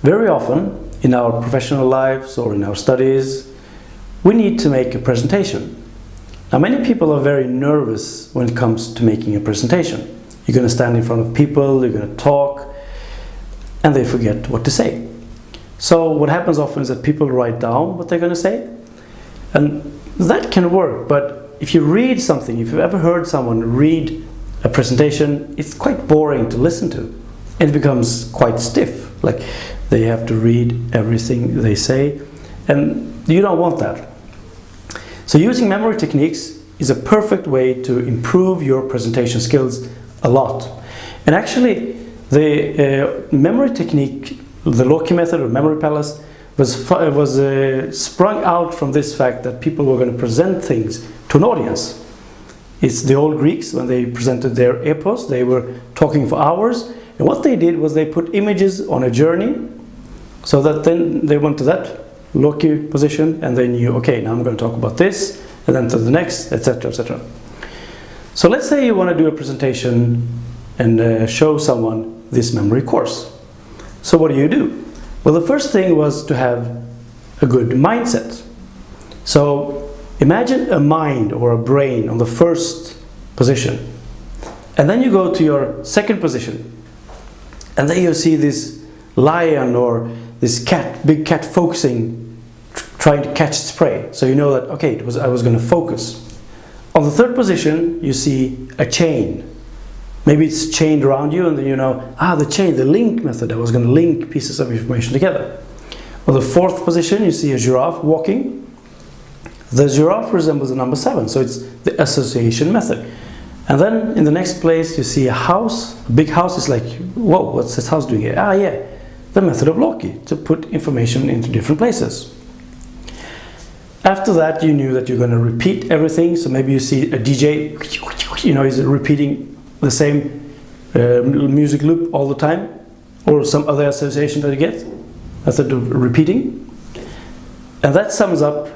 Very often in our professional lives or in our studies, we need to make a presentation. Now, many people are very nervous when it comes to making a presentation. You're going to stand in front of people, you're going to talk, and they forget what to say. So what happens often is that people write down what they're going to say, and that can work. But if you read something, if you've ever heard someone read a presentation, it's quite boring to listen to. It becomes quite stiff, like they have to read everything they say, and you don't want that. So using memory techniques is a perfect way to improve your presentation skills a lot. And actually, the memory technique, the Loki method or memory palace, was sprung out from this fact that people were going to present things to an audience. It's the old Greeks, when they presented their epos, they were talking for hours, and what they did was they put images on a journey, so that then they went to that Loki position and they knew, okay, now I'm going to talk about this, and then to the next, etc., etc. So let's say you want to do a presentation and show someone this memory course. So what do? Well, the first thing was to have a good mindset. So imagine a mind or a brain on the first position, and then you go to your second position, and then you see this lion or this cat, big cat, focusing, trying to catch its prey. So you know that, okay, I was going to focus. On the third position, you see a chain. Maybe it's chained around you, and then you know, the chain, the link method, I was going to link pieces of information together. On the fourth position, you see a giraffe walking. The giraffe resembles the number 7, so it's the association method. And then in the next place, you see a house. A big house is like, whoa, what's this house doing here? Yeah, the method of Loki, to put information into different places. After that, you knew that you're going to repeat everything. So maybe you see a DJ, he's repeating the same music loop all the time, or some other association that you get, method of repeating. And that sums up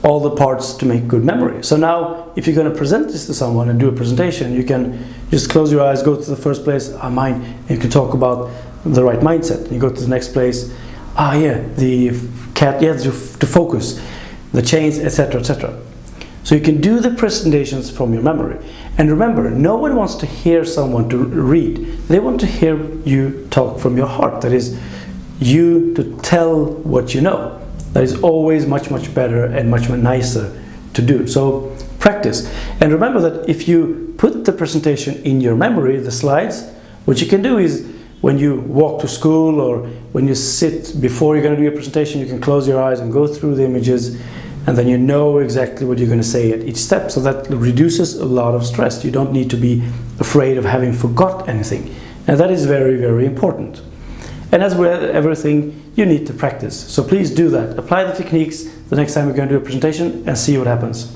all the parts to make good memory. So now, if you're going to present this to someone and do a presentation, you can just close your eyes, go to the first place, mind, and you can talk about the right mindset. You go to the next place, the cat, to focus, the chains, etc., etc. So you can do the presentations from your memory. And remember, no one wants to hear someone to read. They want to hear you talk from your heart. That is, you to tell what you know. That is always much, much better and much more nicer to do. So practice. And remember that if you put the presentation in your memory, the slides, what you can do is when you walk to school or when you sit before you're going to do your presentation, you can close your eyes and go through the images, and then you know exactly what you're going to say at each step. So that reduces a lot of stress. You don't need to be afraid of having forgot anything. And that is very, very important. And as with everything, you need to practice. So please do that. Apply the techniques the next time you're going to do a presentation and see what happens.